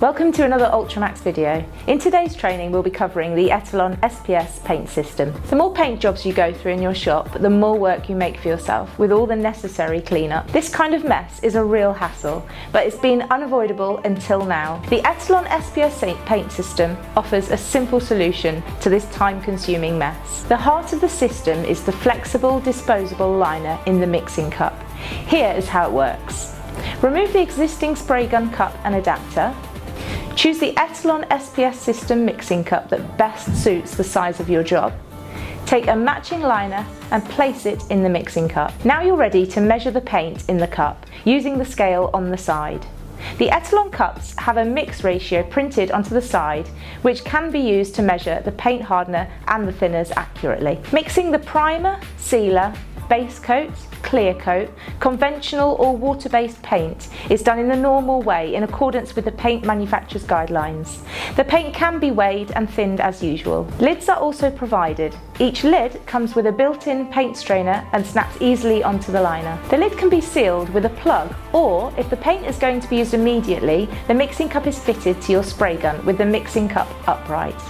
Welcome to another Ultramax video. In today's training we'll be covering the Etalon SPS paint system. The more paint jobs you go through in your shop, the more work you make for yourself with all the necessary cleanup. This kind of mess is a real hassle, but it's been unavoidable until now. The Etalon SPS paint system offers a simple solution to this time-consuming mess. The heart of the system is the flexible disposable liner in the mixing cup. Here is how it works. Remove the existing spray gun cup and adapter. Choose the Etalon SPS system mixing cup that best suits the size of your job. Take a matching liner and place it in the mixing cup. Now you're ready to measure the paint in the cup using the scale on the side. The Etalon cups have a mix ratio printed onto the side, which can be used to measure the paint hardener and the thinners accurately. Mixing the primer, sealer, base coat, clear coat, conventional or water-based paint is done in the normal way in accordance with the paint manufacturer's guidelines. The paint can be weighed and thinned as usual. Lids are also provided. Each lid comes with a built-in paint strainer and snaps easily onto the liner. The lid can be sealed with a plug, or if the paint is going to be used immediately, the mixing cup is fitted to your spray gun with the mixing cup upright.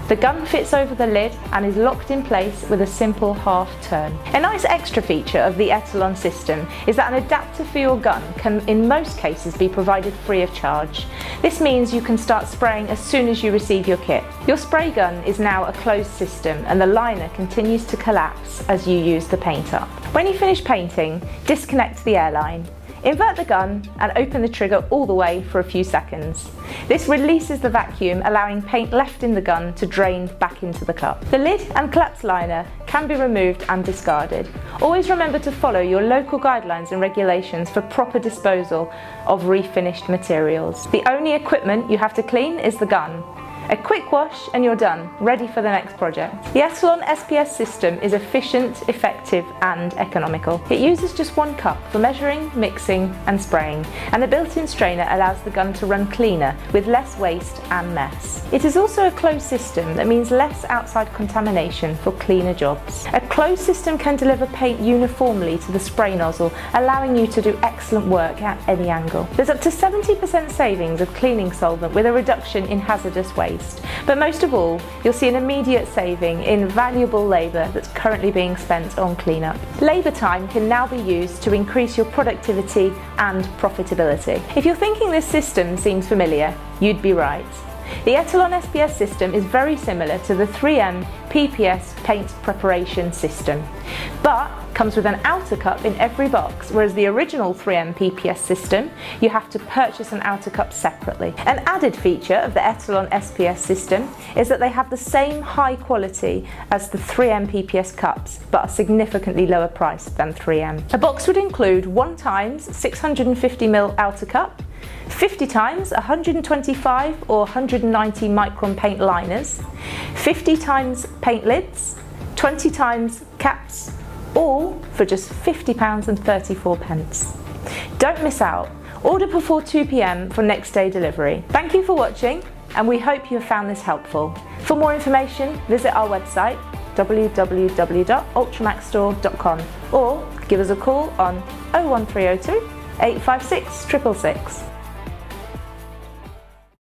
The gun fits over the lid and is locked in place with a simple half turn. A nice extra feature of the Etalon system is that an adapter for your gun can in most cases be provided free of charge. This means you can start spraying as soon as you receive your kit. Your spray gun is now a closed system and the liner continues to collapse as you use the paint up. When you finish painting, disconnect the airline. Invert the gun and open the trigger all the way for a few seconds. This releases the vacuum, allowing paint left in the gun to drain back into the cup. The lid and collapsed liner can be removed and discarded. Always remember to follow your local guidelines and regulations for proper disposal of refinished materials. The only equipment you have to clean is the gun. A quick wash and you're done, ready for the next project. The Etalon SPS system is efficient, effective and economical. It uses just one cup for measuring, mixing and spraying, and the built-in strainer allows the gun to run cleaner with less waste and mess. It is also a closed system that means less outside contamination for cleaner jobs. A closed system can deliver paint uniformly to the spray nozzle, allowing you to do excellent work at any angle. There's up to 70% savings of cleaning solvent with a reduction in hazardous waste. But most of all, you'll see an immediate saving in valuable labour that's currently being spent on cleanup. Labour time can now be used to increase your productivity and profitability. If you're thinking this system seems familiar, you'd be right. The Etalon SPS system is very similar to the 3M PPS paint preparation system, but comes with an outer cup in every box, whereas the original 3M PPS system, you have to purchase an outer cup separately. An added feature of the Etalon SPS system is that they have the same high quality as the 3M PPS cups, but are significantly lower priced than 3M. A box would include 1 times 650ml outer cup, 50 times 125 or 190 micron paint liners, 50 times paint lids, 20 times caps, all for just £50.34. Don't miss out. Order before 2 PM for next day delivery. Thank you for watching and we hope you have found this helpful. For more information, visit our website www.ultramaxstore.com or give us a call on 01302 856 666.